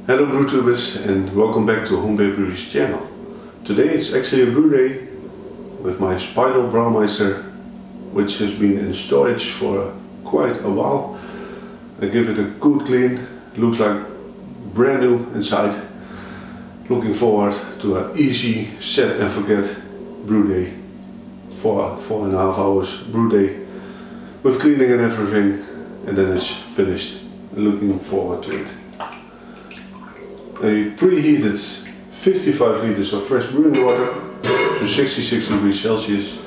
Hello BrewTubers and welcome back to Home Brewery's channel. Today it's actually a brew day with my Speidel Braumeister, which has been in storage for quite a while. I give it a good clean, looks like brand new inside. Looking forward to an easy set and forget brew day. 4.5 hours brew day with cleaning and everything, and then it's finished. Looking forward to it. I preheated 55 liters of fresh brewing water to 66 degrees Celsius.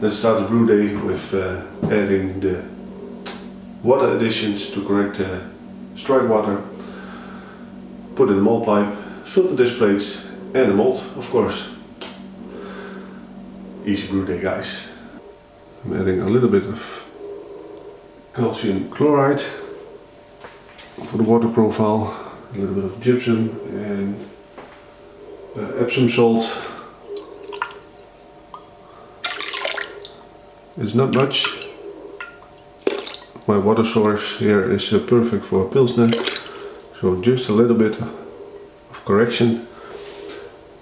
Let's start the brew day with adding the water additions to correct strike water. Put in the malt pipe, filter dish plates and the malt, of course. Easy brew day, guys. I'm adding a little bit of calcium chloride for the water profile. A little bit of gypsum and Epsom salt. It's not much. My water source here is perfect for Pilsner, so just a little bit of correction,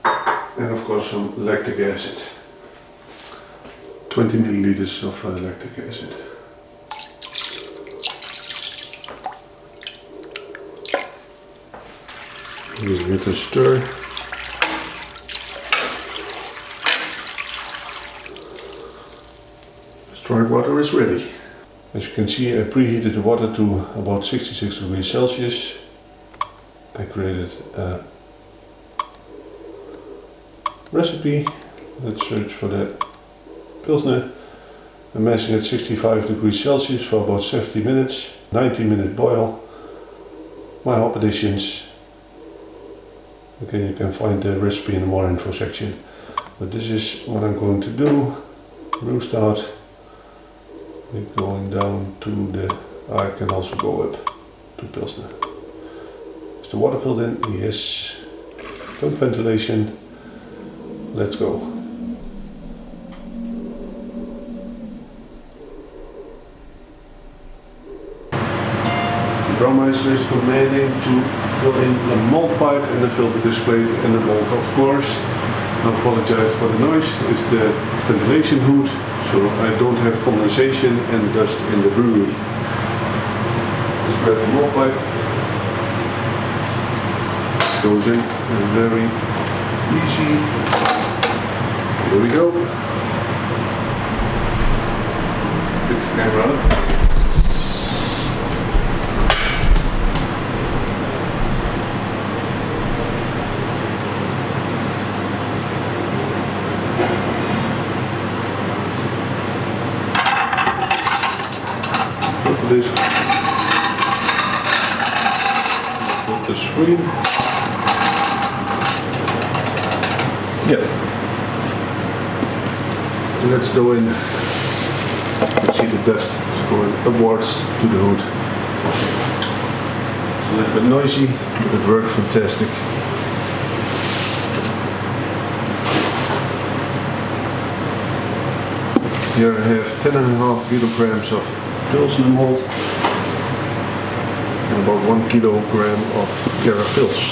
and of course some lactic acid. 20 milliliters of lactic acid. Give it a stir. Strike water is ready. As you can see, I preheated the water to about 66 degrees Celsius. I created a recipe. Let's search for the Pilsner. I'm mashing at 65 degrees Celsius for about 70 minutes, 90-minute boil. My hop additions. Okay, you can find the recipe in the more info section. But this is what I'm going to do. Brew start. We're going down to the... I can also go up to Pilsner. Is the water filled in? Yes. Pump ventilation. Let's go. The Braumeister is commanding to fill in the malt pipe and the filter dish plate and the malt, of course. I apologize for the noise. It's the ventilation hood, so I don't have condensation and dust in the brewery. Let's grab the malt pipe. Goes in very easy. Here we go. Pick the camera up. This put the screen. Yeah. Let's go in. You can see the dust is going upwards to the hood. It's a little bit noisy, but it worked fantastic. Here I have 10.5 kilograms of Pilsner malt and about 1 kilogram of Pils.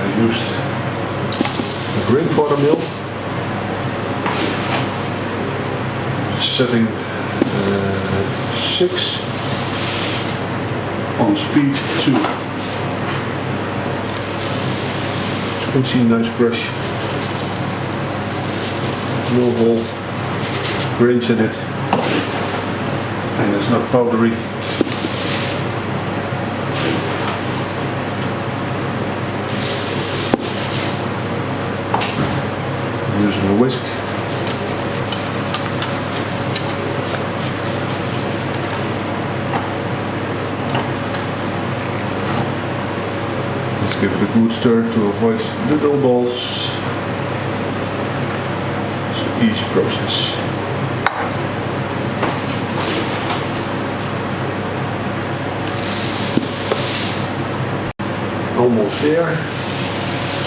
I used a grain fodder mill, setting 6 on speed 2. As you can see, nice crush, no hole. Grains in it, and it's not powdery. I'm using a whisk. Let's give it a good stir to avoid the dough balls. It's an easy process. Almost there.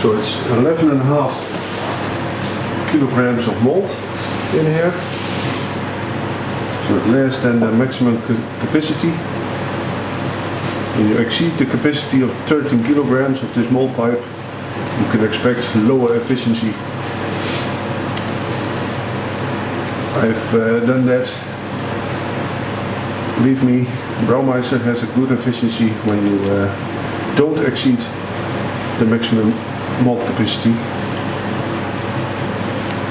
So it's 11.5 kilograms of malt in here. So it less than the maximum capacity. When you exceed the capacity of 13 kilograms of this mold pipe, you can expect lower efficiency. I've done that. Believe me, Braumeister has a good efficiency when you don't exceed the maximum mold capacity.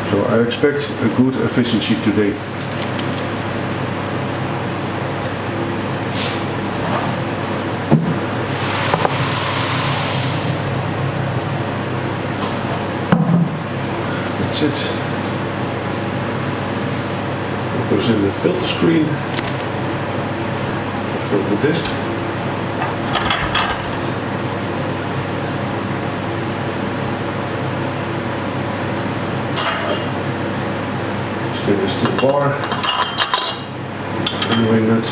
So I expect a good efficiency today. That's it. It goes in the filter screen, the filter disc. Stainless steel bar, and the wing nut.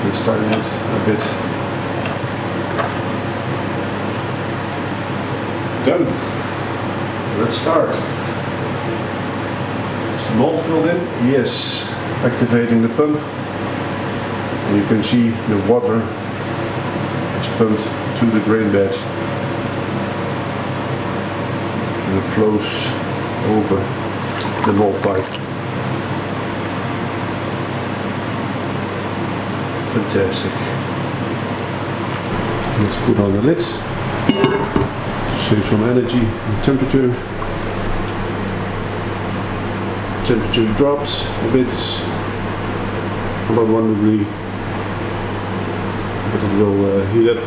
Let's tighten it a bit. Done. Let's start. Is the mold filled in? Yes. Activating the pump. And you can see the water is pumped to the grain bed. And it flows over the mold pipe. Fantastic. Let's put on the lid. Save some energy and temperature. Temperature drops a bit, about 1 degree, but it will heat up.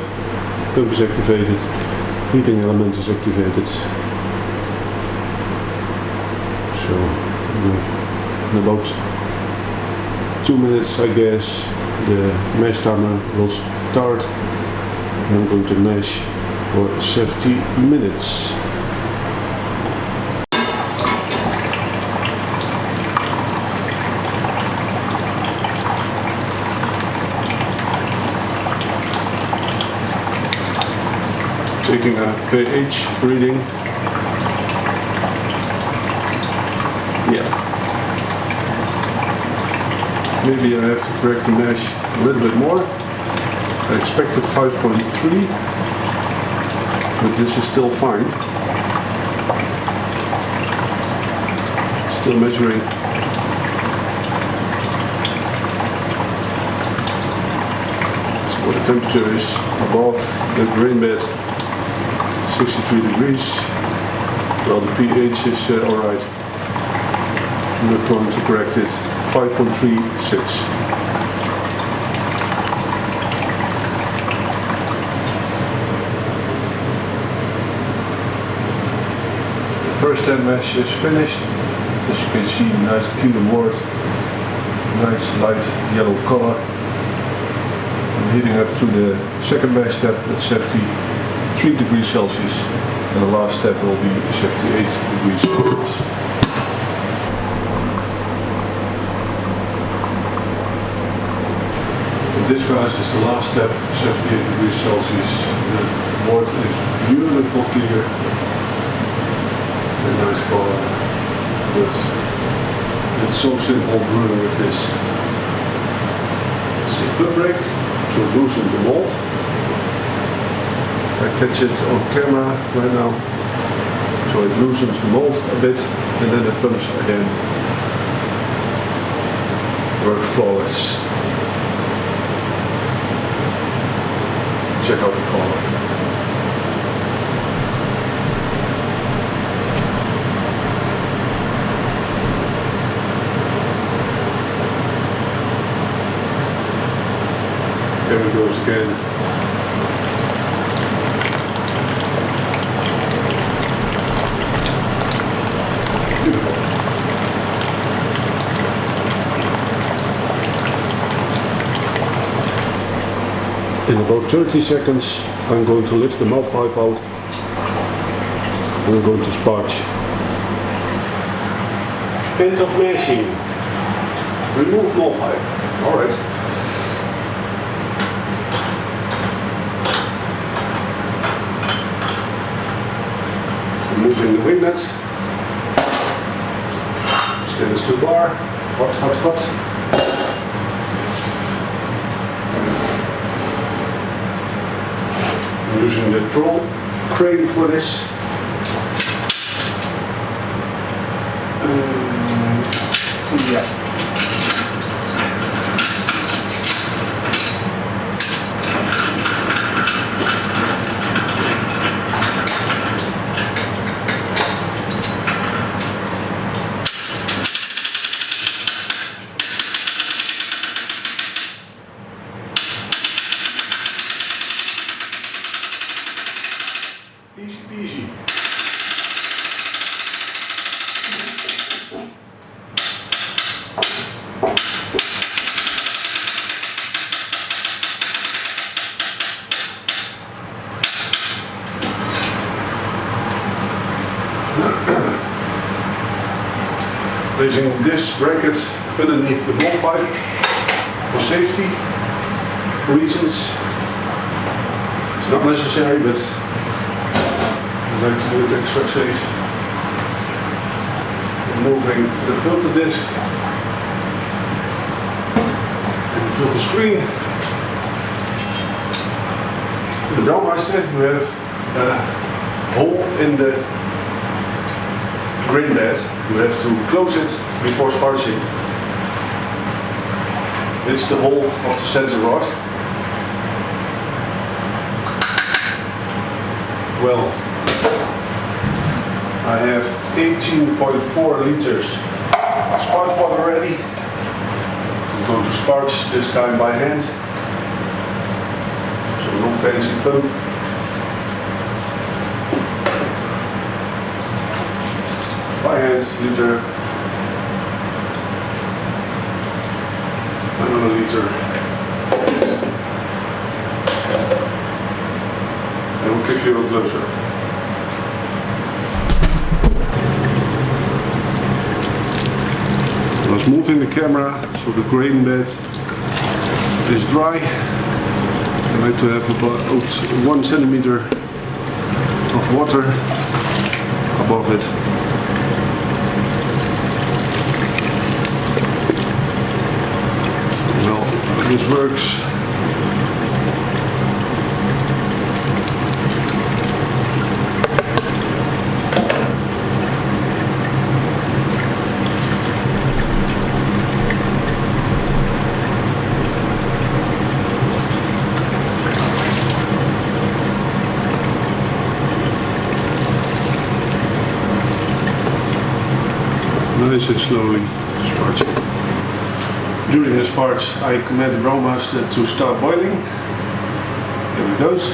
Pump is activated, heating element is activated. So in about 2 minutes, I guess, the mash timer will start. And I'm going to mash for 70 minutes. Taking a pH reading. Yeah. Maybe I have to correct the mash a little bit more. I expected 5.3, but this is still fine. Still measuring. So the temperature is above the grain bed, 63 degrees. Well, the pH is alright. I'm not going to correct it. 5.36. First step mesh is finished. As you can see, nice clean wort, nice light yellow color. I'm heating up to the second mesh step at 73 degrees Celsius, and the last step will be 78 degrees Celsius. And this, guys, is the last step, 78 degrees Celsius. The wort is beautiful clear. A nice color, but it's so simple brewing with this. It's a pump brake to loosen the mold. I catch it on camera right now, so it loosens the mold a bit, and then it pumps again. Works flawless. Check out the color. There it goes again. Beautiful. In about 30 seconds, I'm going to lift the mouth pipe out and I'm going to sparge. End of mashing. Remove mouth pipe. Alright. Removing the wing nut, stainless steel bar, hot, hot, hot. the troll crane for this. Yeah. Easy peasy. Placing this bracket underneath the blow pipe for safety reasons. It's not necessary, but I like to do it extra safe. Removing the filter disc and the filter screen. The Braumeister, we have a hole in the grain bed. You have to close it before sparging. It's the hole of the center rod. Well, I have 18.4 liters of sparge water ready. I'm going to sparge this time by hand. So no fancy pump. By hand, liter, another liter, and we'll give you a closer. I was moving the camera so the grain bed is dry. I like to have about 1 centimeter of water above it. This works. Nice and slowly sparging. During the sparge, I command the Braumeister to start boiling. There it goes.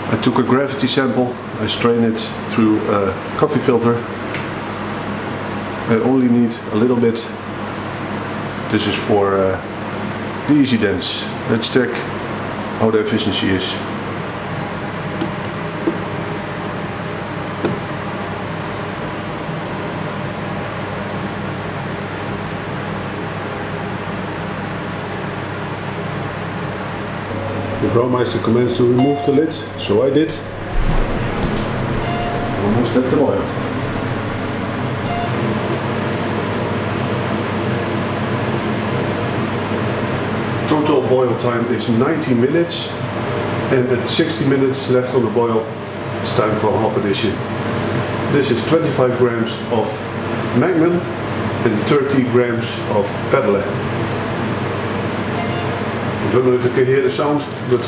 I took a gravity sample, I strain it through a coffee filter. I only need a little bit. This is for the easy dents. Let's check how the efficiency is. The Braumeister commands to remove the lid, so I did. Almost at the boil. Total boil time is 90 minutes, and at 60 minutes left on the boil, it's time for a hop addition. This is 25 grams of Magnum and 30 grams of Pedale. I don't know if you can hear the sound, but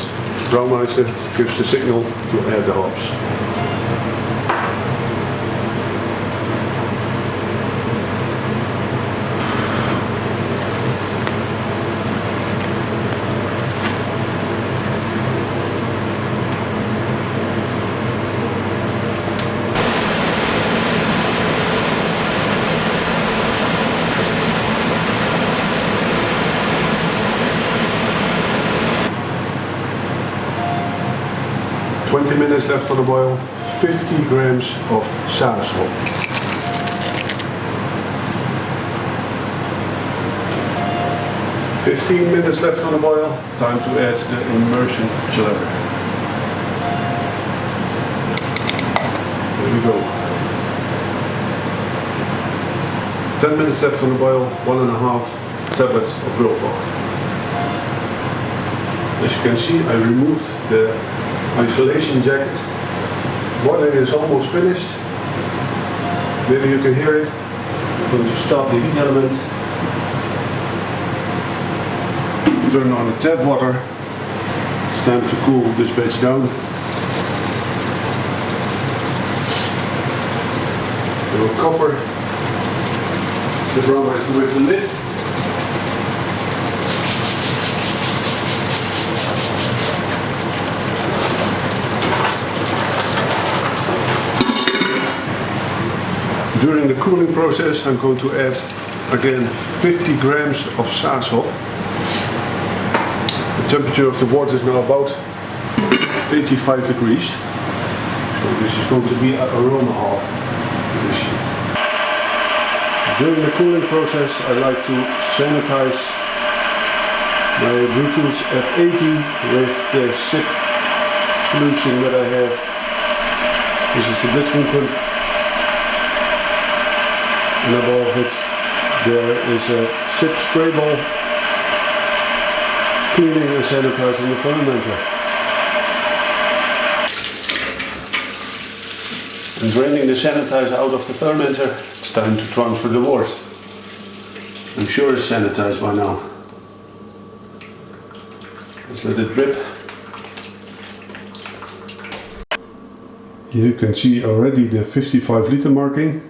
Braumeister gives the signal to add the hops. 20 minutes left on the boil, 50 grams of sausage. "15 minutes left on the boil, time to add the immersion chiller. There we go. 10 minutes left on the boil, 1.5 tablets of Wilford. As you can see, I removed the isolation jacket. Boiling is almost finished. Maybe you can hear it. I'm going to start the heat element. Turn on the tap water. It's time to cool this batch down. I will cover the Braumeister with the lid. During the cooling process I'm going to add again 50 grams of sazop. The temperature of the water is now about 85 degrees. So this is going to be an aroma half. During the cooling process I like to sanitize my Bluetooth F80 with the SIP solution that I have. This is the blitzing pump. And above it there is a SIP spray ball cleaning and sanitizing the fermenter. And draining the sanitizer out of the fermenter, it's time to transfer the wort. I'm sure it's sanitized by now. Let's let it drip. You can see already the 55 liter marking.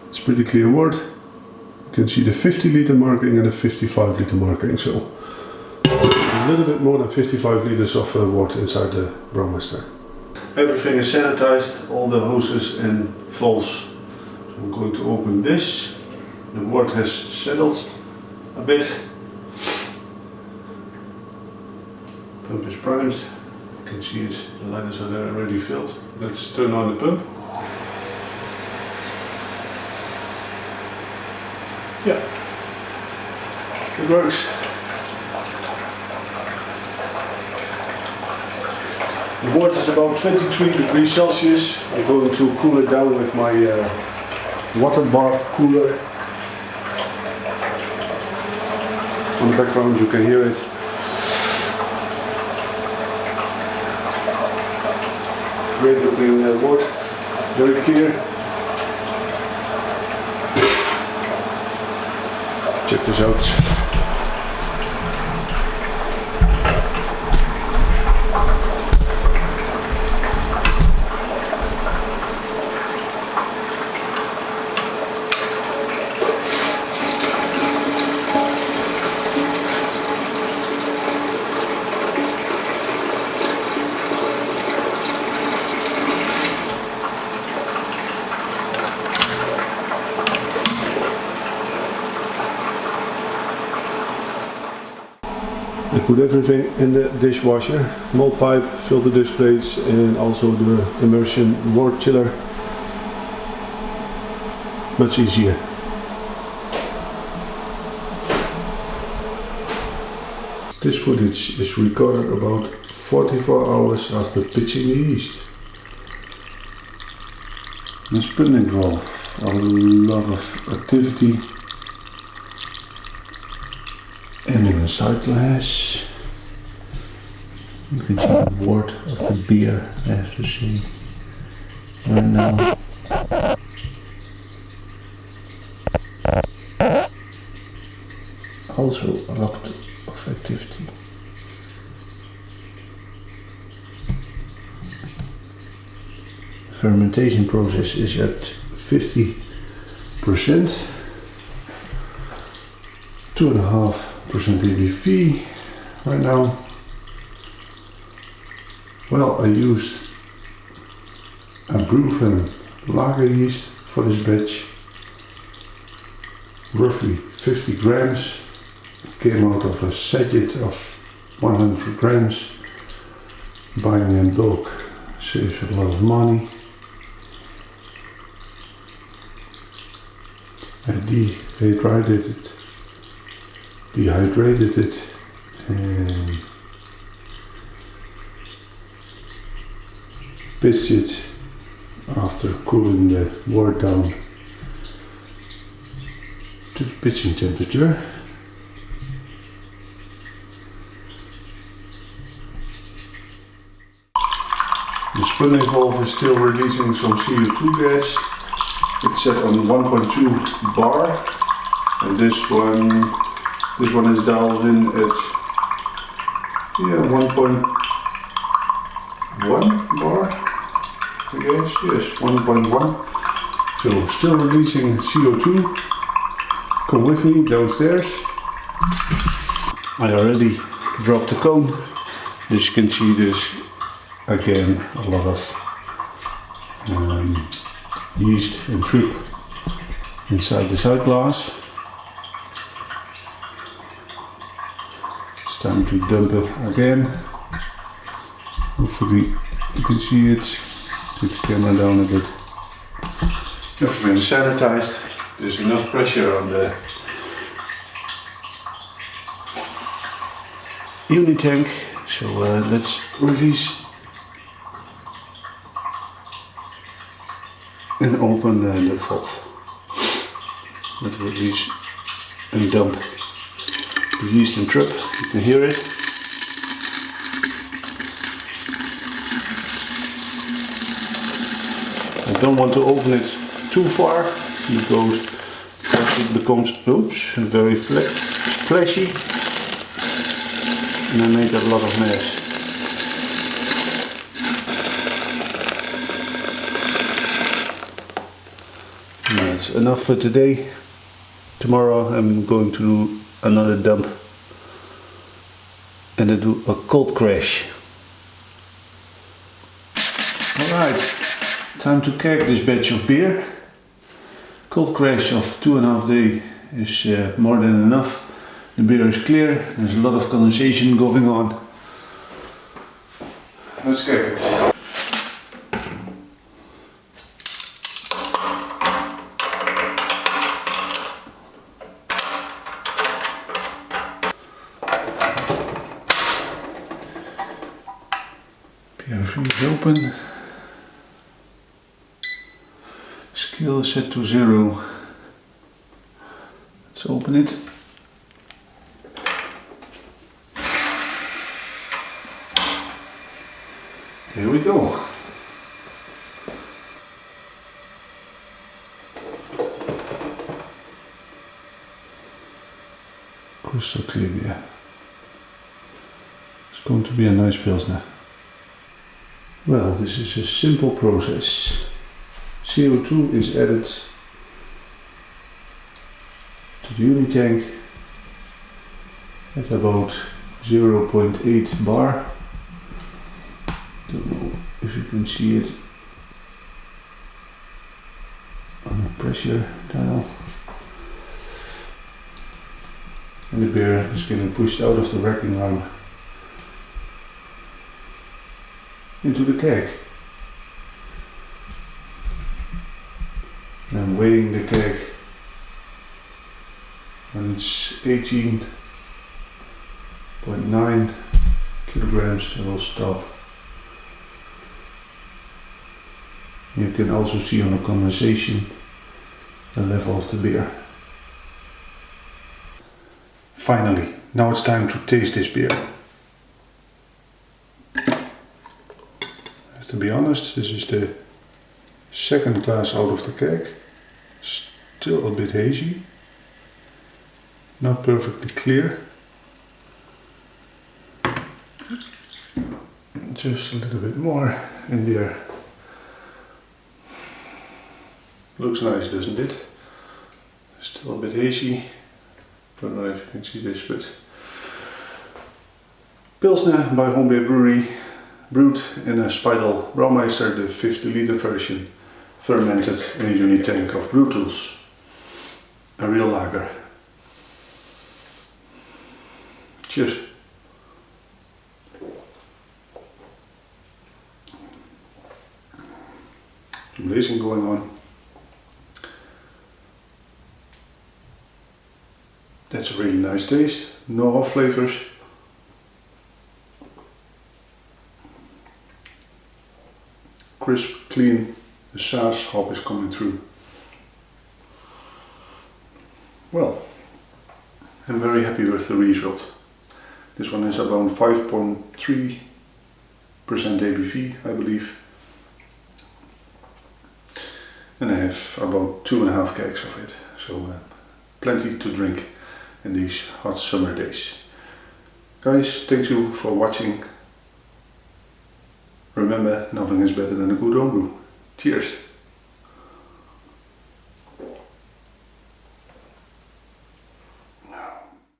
It's pretty clear wort. You can see the 50 liter marking and the 55 liter marking. So a little bit more than 55 liters of wort inside the Braumeister. Everything is sanitized, all the hoses and valves. So I'm going to open this. The wort has settled a bit. Pump is primed. You can see it, the liners are there already filled. Let's turn on the pump. Yeah, it works. The wort is about 23 degrees Celsius. I'm going to cool it down with my water bath cooler. On the background you can hear it. Great looking wort, very clear. Check this out. I put everything in the dishwasher, mold pipe, filter dish plates and also the immersion wort chiller. Much easier. This footage is recorded about 44 hours after pitching the yeast. The spinning valve, a lot of activity. And in the side glass, you can see the wort of the beer, I have to say, right now. Also a lot of activity. The fermentation process is at 50%, 2.5% ABV right now. Well, I used a proven lager yeast for this batch, roughly 50 grams. It came out of a sachet of 100 grams. Buying in bulk saves a lot of money. I dehydrated it and pitched it after cooling the wort down to the pitching temperature. The spunning valve is still releasing some CO2 gas. It's set on 1.2 bar, and this one is dialed in at 1.1 bar, I guess. Yes, 1.1. So still releasing CO2. Come with me downstairs. I already dropped the cone. As you can see, there's again a lot of yeast and trip inside the side glass. It's time to dump it again. Hopefully you can see it. Put the camera down a bit. Everything is sanitized. There's enough pressure on the unit tank. So let's release and open the valve. Let's release and dump the yeast and trip. You can hear it. I don't want to open it too far because it becomes very splashy, and I make a lot of mess. That's enough for today. Tomorrow I'm going to do another dump and I do a cold crash. Alright, time to keg this batch of beer. Cold crash of 2.5 days is more than enough. The beer is clear, there's a lot of condensation going on. Let's keg it. PRV is open. Scale is set to 0. Let's open it. Here we go. Crystal clear beer. It's going to be a nice Pilsner. Well, this is a simple process. CO2 is added to the unit tank at about 0.8 bar. Don't know if you can see it on the pressure dial. And the beer is getting pushed out of the racking arm into the keg. And I'm weighing the keg. When it's 18.9 kilograms, I will stop. You can also see on the condensation the level of the beer. Finally, now it's time to taste this beer. To be honest, this is the second glass out of the keg. Still a bit hazy, not perfectly clear. Just a little bit more in there. Looks nice, doesn't it? Still a bit hazy. Don't know if you can see this, but Pilsner by Homebrew Brewery, brewed in a Speidel Braumeister, the 50-liter version, fermented in a unit tank of brew tools. A real lager. Cheers. Some lacing going on. That's a really nice taste. No off flavors. Crisp, clean, The Saas hop is coming through. Well, I'm very happy with the result. This one is around 5.3% ABV, I believe. And I have about 2.5 kegs of it, so plenty to drink in these hot summer days. Guys, thank you for watching. Remember, nothing is better than a good homebrew. Cheers!